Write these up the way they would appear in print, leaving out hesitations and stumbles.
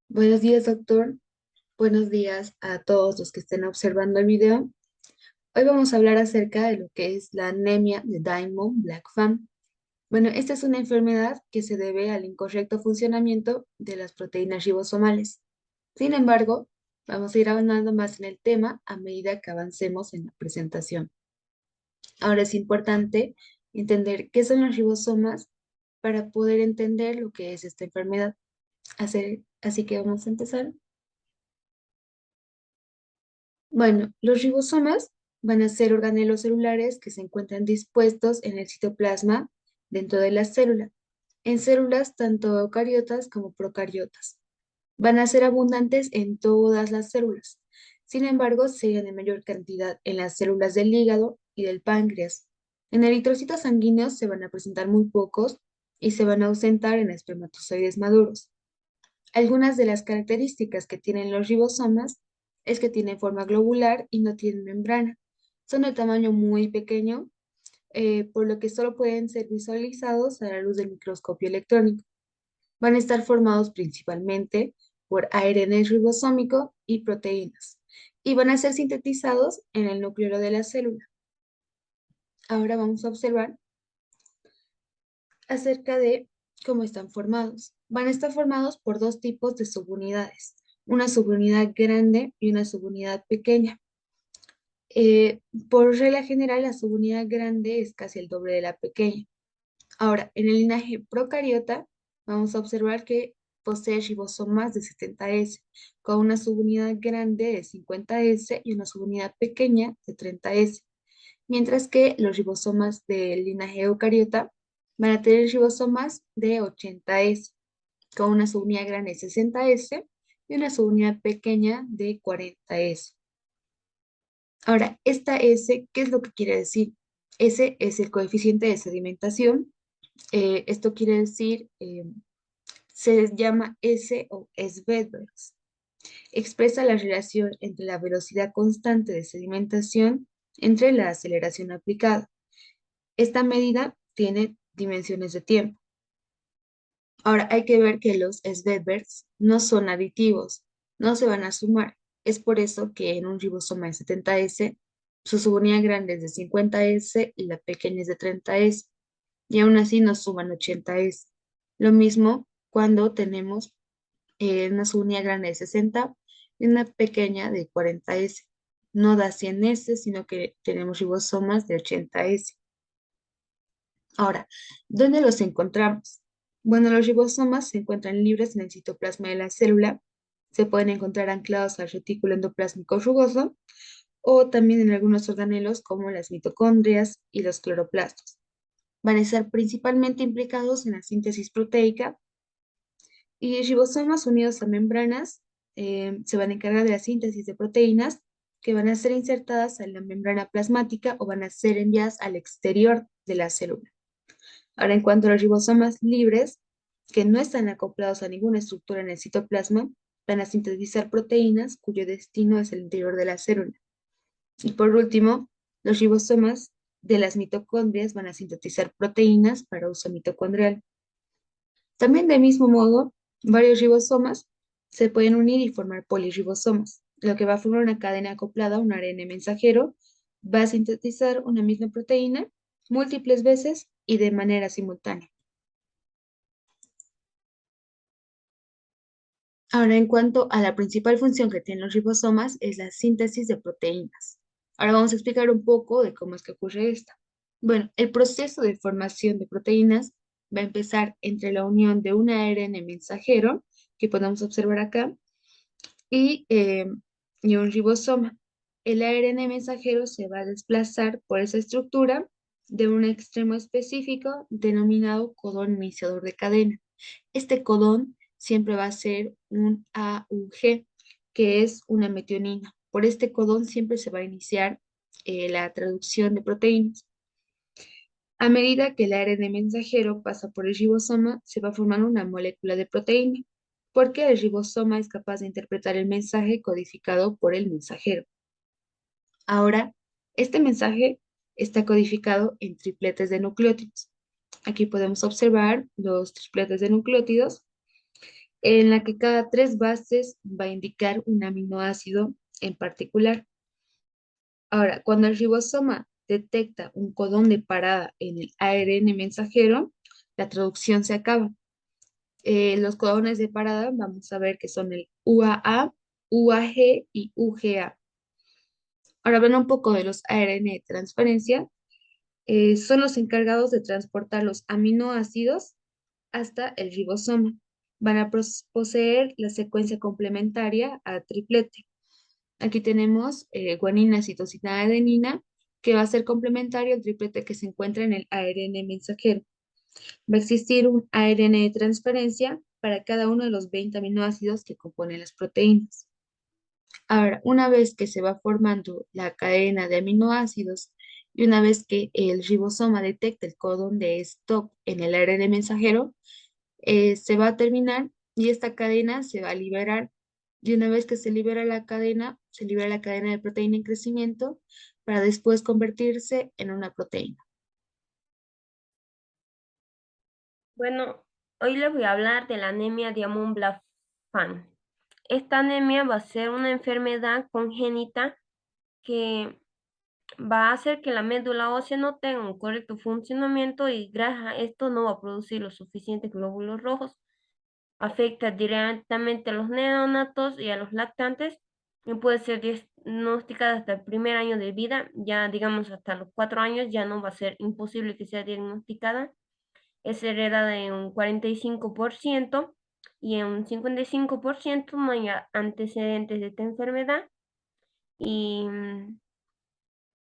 Buenos días, doctor. Buenos días a todos los que estén observando el video. Hoy vamos a hablar acerca de lo que es la anemia de Diamond-Blackfan. Bueno, esta es una enfermedad que se debe al incorrecto funcionamiento de las proteínas ribosomales. Sin embargo, vamos a ir avanzando más en el tema a medida que avancemos en la presentación. Ahora es importante entender qué son los ribosomas para poder entender lo que es esta enfermedad. Así que vamos a empezar. Bueno, los ribosomas van a ser organelos celulares que se encuentran dispuestos en el citoplasma dentro de la célula, en células tanto eucariotas como procariotas. Van a ser abundantes en todas las células. Sin embargo, se hallan en mayor cantidad en las células del hígado y del páncreas. En eritrocitos sanguíneos se van a presentar muy pocos y se van a ausentar en espermatozoides maduros. Algunas de las características que tienen los ribosomas es que tienen forma globular y no tienen membrana. Son de tamaño muy pequeño, por lo que solo pueden ser visualizados a la luz del microscopio electrónico. Van a estar formados principalmente por ARN ribosómico y proteínas, y van a ser sintetizados en el núcleo de la célula. Ahora vamos a observar acerca de cómo están formados. Van a estar formados por dos tipos de subunidades, una subunidad grande y una subunidad pequeña. Eh, por regla general, la subunidad grande es casi el doble de la pequeña. Ahora, en el linaje procariota, vamos a observar que posee ribosomas de 70S, con una subunidad grande de 50S y una subunidad pequeña de 30S, mientras que los ribosomas del linaje eucariota van a tener ribosomas de 80S, con una subunidad grande de 60S y una subunidad pequeña de 40S. Ahora, esta S, ¿qué es lo que quiere decir? S es el coeficiente de sedimentación. Esto quiere decir, se llama S o Svedbergs. Expresa la relación entre la velocidad constante de sedimentación entre la aceleración aplicada. Esta medida tiene dimensiones de tiempo. Ahora hay que ver que los Svedbergs no son aditivos, no se van a sumar. Es por eso que en un ribosoma de 70S, su subunidad grande es de 50S y la pequeña es de 30S, y aún así nos suman 80S. Lo mismo cuando tenemos una subunidad grande de 60 y una pequeña de 40S. No da 100S, sino que tenemos ribosomas de 80S. Ahora, ¿dónde los encontramos? Bueno, los ribosomas se encuentran libres en el citoplasma de la célula, se pueden encontrar anclados al retículo endoplásmico rugoso o también en algunos organelos como las mitocondrias y los cloroplastos. Van a estar principalmente implicados en la síntesis proteica y ribosomas unidos a membranas se van a encargar de la síntesis de proteínas que van a ser insertadas en la membrana plasmática o van a ser enviadas al exterior de la célula. Ahora, en cuanto a los ribosomas libres, que no están acoplados a ninguna estructura en el citoplasma, van a sintetizar proteínas cuyo destino es el interior de la célula. Y por último, los ribosomas de las mitocondrias van a sintetizar proteínas para uso mitocondrial. También del mismo modo, varios ribosomas se pueden unir y formar polirribosomas, lo que va a formar una cadena acoplada a un ARN mensajero, va a sintetizar una misma proteína múltiples veces y de manera simultánea. Ahora, en cuanto a la principal función que tienen los ribosomas, es la síntesis de proteínas. Ahora vamos a explicar un poco de cómo es que ocurre esta. Bueno, el proceso de formación de proteínas va a empezar entre la unión de un ARN mensajero, que podemos observar acá, y, eh, y un ribosoma. El ARN mensajero se va a desplazar por esa estructura de un extremo específico denominado codón iniciador de cadena. Este codón siempre va a ser un AUG, que es una metionina. Por este codón siempre se va a iniciar la traducción de proteínas. A medida que el ARN mensajero pasa por el ribosoma, se va formando una molécula de proteína, porque el ribosoma es capaz de interpretar el mensaje codificado por el mensajero. Ahora, este mensaje está codificado en tripletes de nucleótidos. Aquí podemos observar los tripletes de nucleótidos. en la que cada tres bases va a indicar un aminoácido en particular. Ahora, cuando el ribosoma detecta un codón de parada en el ARN mensajero, la traducción se acaba. Los codones de parada vamos a ver que son el UAA, UAG y UGA. Ahora ven un poco de los ARN de transferencia. Son los encargados de transportar los aminoácidos hasta el ribosoma. Van a poseer la secuencia complementaria a triplete. Aquí tenemos guanina, citosina, adenina, que va a ser complementario al triplete que se encuentra en el ARN mensajero. Va a existir un ARN de transferencia para cada uno de los 20 aminoácidos que componen las proteínas. Ahora, una vez que se va formando la cadena de aminoácidos y una vez que el ribosoma detecta el codón de stop en el ARN mensajero, se va a terminar y esta cadena se va a liberar. Y una vez que se libera la cadena, se libera la cadena de proteína en crecimiento para después convertirse en una proteína. Bueno, hoy les voy a hablar de la anemia Diamond-Blackfan. Esta anemia va a ser una enfermedad congénita que va a hacer que la médula ósea no tenga un correcto funcionamiento y gracias a esto no va a producir los suficientes glóbulos rojos. Afecta directamente a los neonatos y a los lactantes y puede ser diagnosticada hasta el primer año de vida. Ya digamos hasta los 4 años ya no va a ser imposible que sea diagnosticada. Es heredada en un 45% y en un 55% no hay antecedentes de esta enfermedad. Y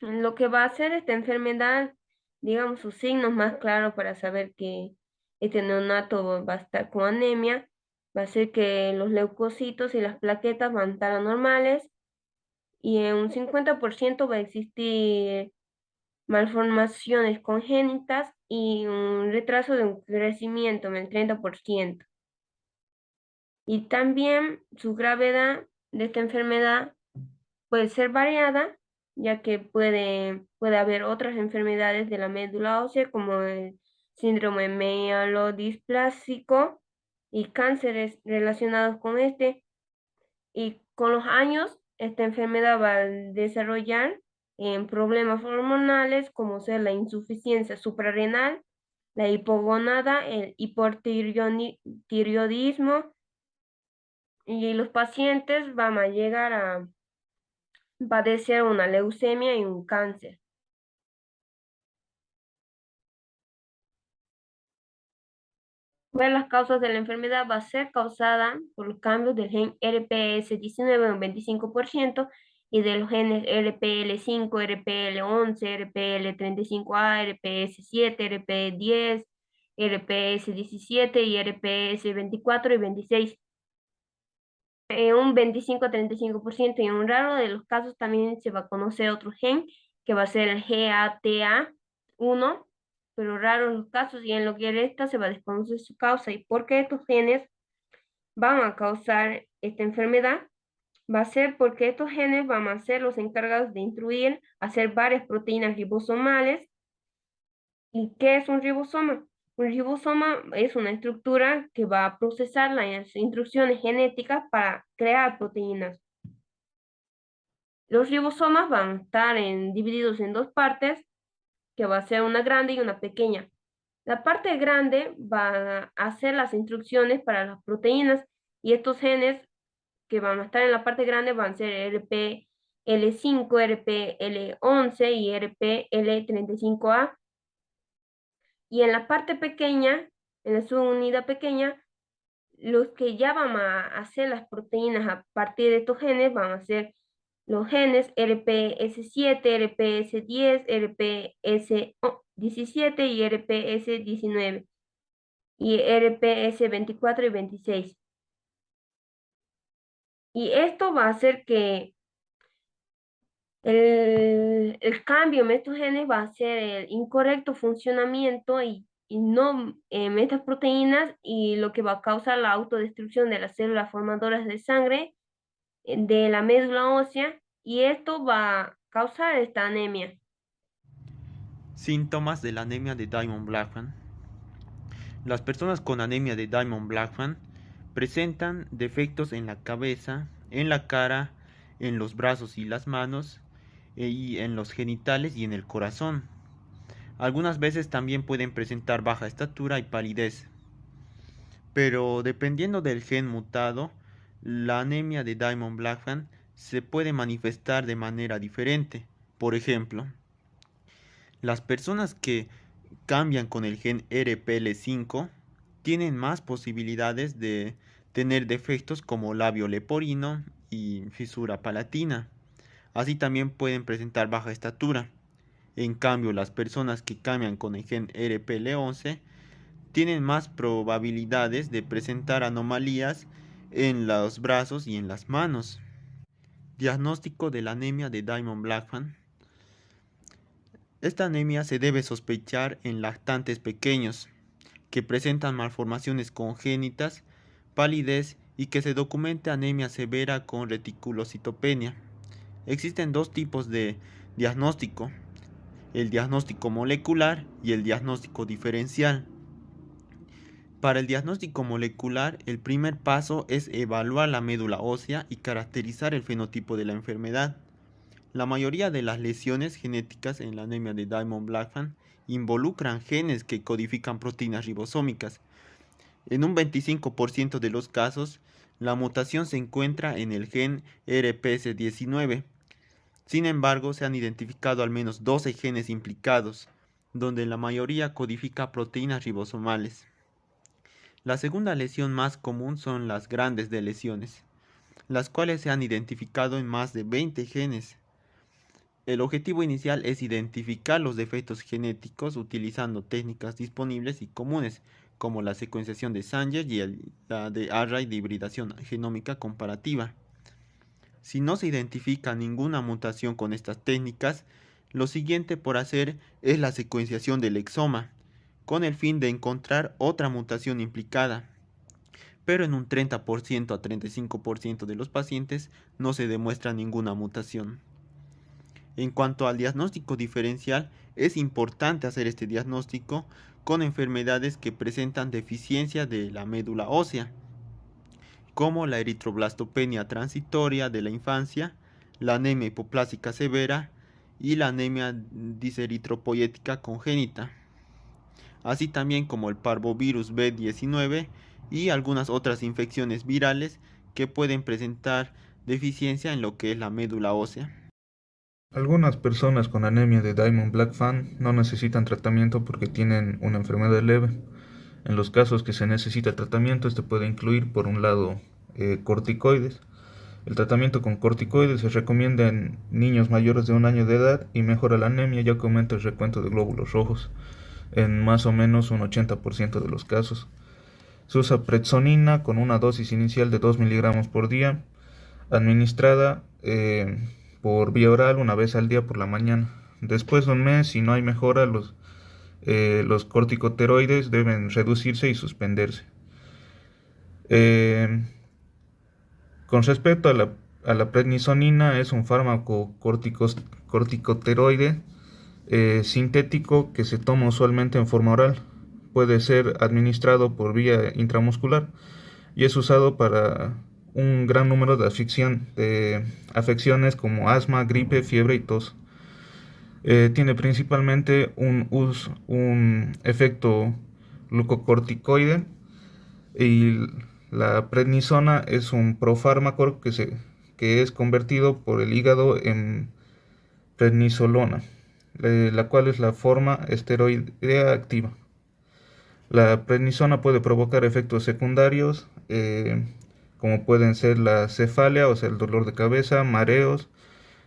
lo que va a hacer esta enfermedad, digamos, sus signos más claros para saber que este neonato va a estar con anemia, va a ser que los leucocitos y las plaquetas van a estar anormales y en un 50% va a existir malformaciones congénitas y un retraso de un crecimiento en el 30%. Y también su gravedad de esta enfermedad puede ser variada, ya que puede haber otras enfermedades de la médula ósea como el síndrome mielodisplásico y cánceres relacionados con este. Y con los años, esta enfermedad va a desarrollar en problemas hormonales como ser la insuficiencia suprarrenal, la hipogonada, el hipotiroidismo y los pacientes van a llegar a padecer una leucemia y un cáncer. Bueno, las causas de la enfermedad va a ser causada por los cambios del gen RPS19 en un 25% y de los genes RPL5, RPL11, RPL35A, RPS7, RP10, RPS17 y RPS24 y 26. En un 25 a 35% y en un raro de los casos también se va a conocer otro gen que va a ser el GATA1, pero raro en los casos y en lo que resta se va a desconocer su causa y por qué estos genes van a causar esta enfermedad. Va a ser porque estos genes van a ser los encargados de instruir, hacer varias proteínas ribosomales. ¿Y qué es un ribosoma? Un ribosoma es una estructura que va a procesar las instrucciones genéticas para crear proteínas. Los ribosomas van a estar divididos en dos partes, que va a ser una grande y una pequeña. La parte grande va a hacer las instrucciones para las proteínas y estos genes que van a estar en la parte grande van a ser RPL5, RPL11 y RPL35A. Y en la parte pequeña, en la subunidad pequeña, los que ya van a hacer las proteínas a partir de estos genes van a ser los genes RPS7, RPS10, RPS17 y RPS19 y RPS24 y 26. Y esto va a hacer que el cambio en estos genes va a ser el incorrecto funcionamiento y no en estas proteínas y lo que va a causar la autodestrucción de las células formadoras de sangre de la médula ósea y esto va a causar esta anemia. Síntomas de la anemia de Diamond-Blackfan. Las personas con anemia de Diamond-Blackfan presentan defectos en la cabeza, en la cara, en los brazos y las manos, y en los genitales y en el corazón. Algunas veces también pueden presentar baja estatura y palidez. Pero dependiendo del gen mutado, la anemia de Diamond-Blackfan se puede manifestar de manera diferente. Por ejemplo, las personas que cambian con el gen RPL5 tienen más posibilidades de tener defectos como labio leporino y fisura palatina. Así también pueden presentar baja estatura. En cambio, las personas que cambian con el gen RPL11 tienen más probabilidades de presentar anomalías en los brazos y en las manos. Diagnóstico de la anemia de Diamond-Blackfan. Esta anemia se debe sospechar en lactantes pequeños que presentan malformaciones congénitas, palidez y que se documente anemia severa con reticulocitopenia. Existen dos tipos de diagnóstico: el diagnóstico molecular y el diagnóstico diferencial. Para el diagnóstico molecular, el primer paso es evaluar la médula ósea y caracterizar el fenotipo de la enfermedad. La mayoría de las lesiones genéticas en la anemia de Diamond-Blackfan involucran genes que codifican proteínas ribosómicas. En un 25% de los casos, la mutación se encuentra en el gen RPS19. Sin embargo, se han identificado al menos 12 genes implicados, donde la mayoría codifica proteínas ribosomales. La segunda lesión más común son las grandes deleciones, las cuales se han identificado en más de 20 genes. El objetivo inicial es identificar los defectos genéticos utilizando técnicas disponibles y comunes, como la secuenciación de Sanger y la de array de hibridación genómica comparativa. Si no se identifica ninguna mutación con estas técnicas, lo siguiente por hacer es la secuenciación del exoma, con el fin de encontrar otra mutación implicada. Pero en un 30% a 35% de los pacientes no se demuestra ninguna mutación. En cuanto al diagnóstico diferencial, es importante hacer este diagnóstico con enfermedades que presentan deficiencia de la médula ósea, como la eritroblastopenia transitoria de la infancia, la anemia hipoplásica severa y la anemia diseritropoyética congénita, así también como el parvovirus B19 y algunas otras infecciones virales que pueden presentar deficiencia en lo que es la médula ósea. Algunas personas con anemia de Diamond-Blackfan no necesitan tratamiento porque tienen una enfermedad leve. En los casos que se necesita tratamiento, este puede incluir, por un lado, corticoides. El tratamiento con corticoides se recomienda en niños mayores de 1 año de edad y mejora la anemia ya que aumenta el recuento de glóbulos rojos en más o menos un 80% de los casos. Se usa prednisona con una dosis inicial de 2 miligramos por día, administrada por vía oral una vez al día por la mañana. Después de un mes, si no hay mejora, los corticosteroides deben reducirse y suspenderse. Con respecto a la prednisona, es un fármaco corticosteroide sintético que se toma usualmente en forma oral. Puede ser administrado por vía intramuscular y es usado para un gran número de afecciones como asma, gripe, fiebre y tos. Tiene principalmente un efecto glucocorticoide y la prednisona es un profármaco que es convertido por el hígado en prednisolona, la cual es la forma esteroidea activa. La prednisona puede provocar efectos secundarios, como pueden ser la cefalia, o sea, el dolor de cabeza, mareos,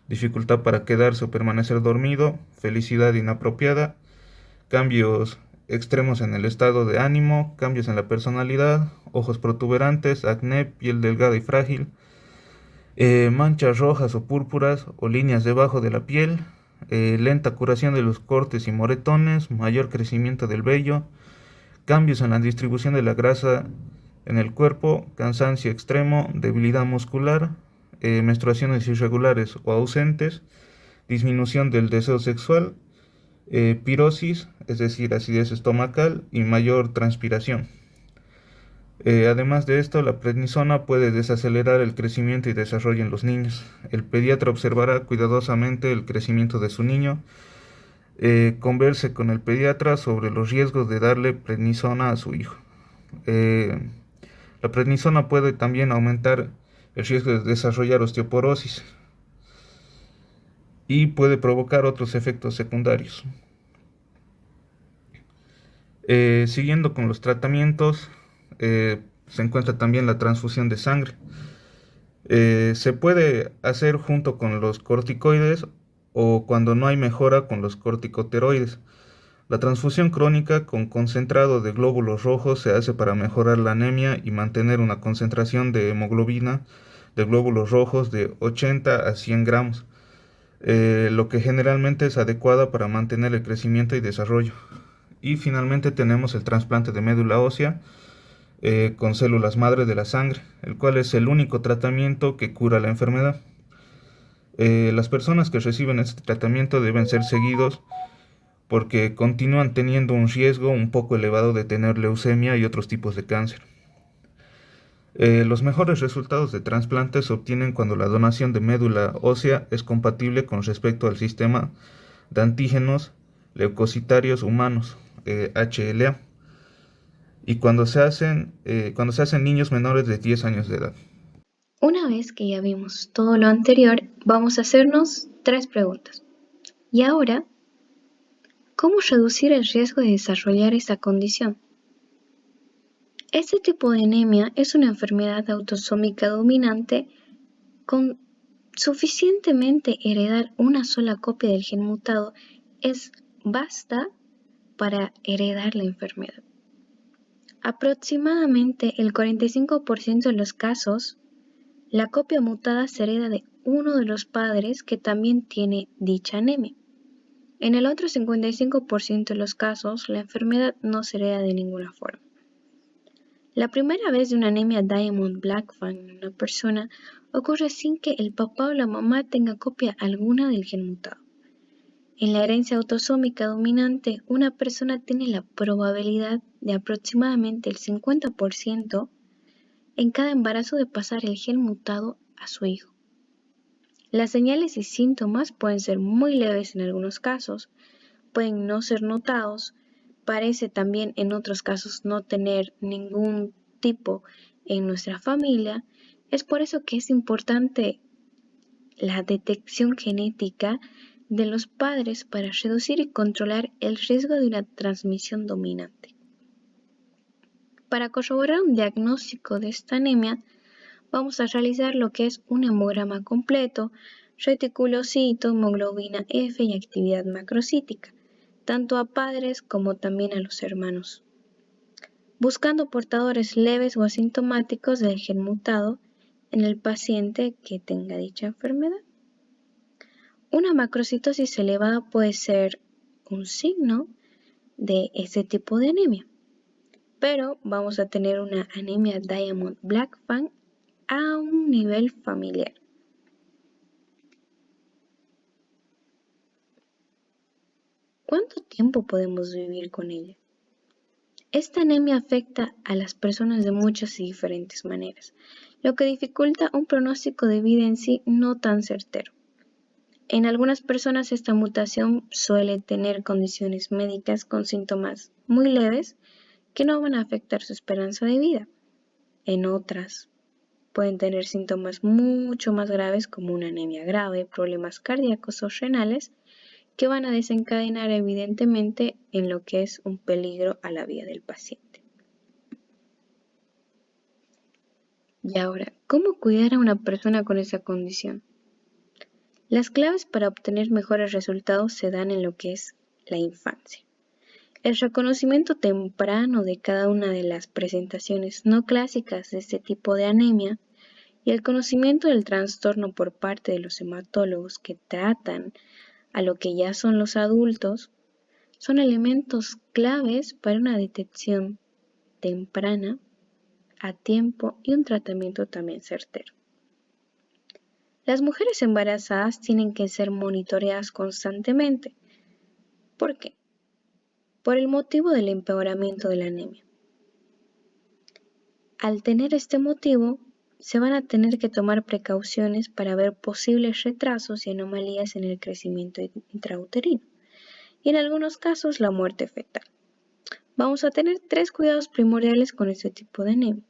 dificultad para quedarse o permanecer dormido, felicidad inapropiada, cambios extremos en el estado de ánimo, cambios en la personalidad, ojos protuberantes, acné, piel delgada y frágil, manchas rojas o púrpuras o líneas debajo de la piel, lenta curación de los cortes y moretones, mayor crecimiento del vello, cambios en la distribución de la grasa en el cuerpo, cansancio extremo, debilidad muscular, menstruaciones irregulares o ausentes, disminución del deseo sexual, pirosis, es decir, acidez estomacal y mayor transpiración. Además de esto, la prednisona puede desacelerar el crecimiento y desarrollo en los niños. El pediatra observará cuidadosamente el crecimiento de su niño. Converse con el pediatra sobre los riesgos de darle prednisona a su hijo. Eh, la prednisona puede también aumentar el riesgo de desarrollar osteoporosis y puede provocar otros efectos secundarios. Siguiendo con los tratamientos, se encuentra también la transfusión de sangre. Se puede hacer junto con los corticoides o cuando no hay mejora con los corticosteroides. La transfusión crónica con concentrado de glóbulos rojos se hace para mejorar la anemia y mantener una concentración de hemoglobina de glóbulos rojos de 80 a 100 gramos, lo que generalmente es adecuada para mantener el crecimiento y desarrollo. Y finalmente tenemos el trasplante de médula ósea con células madre de la sangre, el cual es el único tratamiento que cura la enfermedad. Las personas que reciben este tratamiento deben ser seguidos porque continúan teniendo un riesgo un poco elevado de tener leucemia y otros tipos de cáncer. Los mejores resultados de trasplante se obtienen cuando la donación de médula ósea es compatible con respecto al sistema de antígenos leucocitarios humanos, HLA, y cuando se hacen niños menores de 10 años de edad. Una vez que ya vimos todo lo anterior, vamos a hacernos 3 preguntas. Y ahora, ¿cómo reducir el riesgo de desarrollar esta condición? Este tipo de anemia es una enfermedad autosómica dominante con suficientemente heredar una sola copia del gen mutado basta para heredar la enfermedad. Aproximadamente el 45% de los casos, la copia mutada se hereda de uno de los padres que también tiene dicha anemia. En el otro 55% de los casos, la enfermedad no se hereda de ninguna forma. La primera vez de una anemia Diamond-Blackfan en una persona ocurre sin que el papá o la mamá tenga copia alguna del gen mutado. En la herencia autosómica dominante, una persona tiene la probabilidad de aproximadamente el 50% en cada embarazo de pasar el gen mutado a su hijo. Las señales y síntomas pueden ser muy leves en algunos casos, pueden no ser notados, parece también en otros casos no tener ningún tipo en nuestra familia. Es por eso que es importante la detección genética de los padres para reducir y controlar el riesgo de una transmisión dominante. Para corroborar un diagnóstico de esta anemia, vamos a realizar lo que es un hemograma completo, reticulocito, hemoglobina F y actividad macrocítica, tanto a padres como también a los hermanos, buscando portadores leves o asintomáticos del gen mutado en el paciente que tenga dicha enfermedad. Una macrocitosis elevada puede ser un signo de este tipo de anemia, pero vamos a tener una anemia Diamond-Blackfan a un nivel familiar. ¿Cuánto tiempo podemos vivir con ella? Esta anemia afecta a las personas de muchas y diferentes maneras, lo que dificulta un pronóstico de vida en sí no tan certero. En algunas personas esta mutación suele tener condiciones médicas con síntomas muy leves que no van a afectar su esperanza de vida. En otras pueden tener síntomas mucho más graves como una anemia grave, problemas cardíacos o renales que van a desencadenar evidentemente en lo que es un peligro a la vida del paciente. Y ahora, ¿cómo cuidar a una persona con esa condición? Las claves para obtener mejores resultados se dan en lo que es la infancia. El reconocimiento temprano de cada una de las presentaciones no clásicas de este tipo de anemia y el conocimiento del trastorno por parte de los hematólogos que tratan a lo que ya son los adultos son elementos claves para una detección temprana, a tiempo y un tratamiento también certero. Las mujeres embarazadas tienen que ser monitoreadas constantemente. ¿Por qué? Por el motivo del empeoramiento de la anemia. Al tener este motivo, se van a tener que tomar precauciones para ver posibles retrasos y anomalías en el crecimiento intrauterino y en algunos casos la muerte fetal. Vamos a tener 3 cuidados primordiales con este tipo de anemia.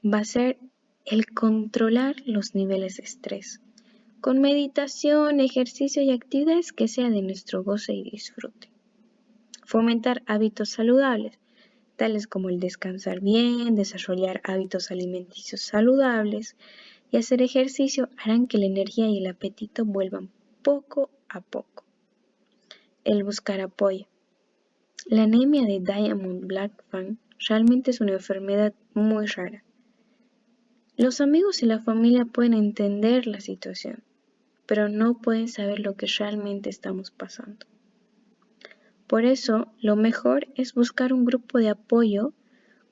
Va a ser el controlar los niveles de estrés, con meditación, ejercicio y actividades que sean de nuestro goce y disfrute. Fomentar hábitos saludables, tales como el descansar bien, desarrollar hábitos alimenticios saludables y hacer ejercicio harán que la energía y el apetito vuelvan poco a poco. El buscar apoyo. La anemia de Diamond-Blackfan realmente es una enfermedad muy rara. Los amigos y la familia pueden entender la situación, pero no pueden saber lo que realmente estamos pasando. Por eso, lo mejor es buscar un grupo de apoyo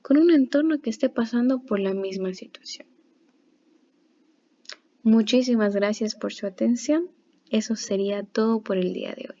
con un entorno que esté pasando por la misma situación. Muchísimas gracias por su atención. Eso sería todo por el día de hoy.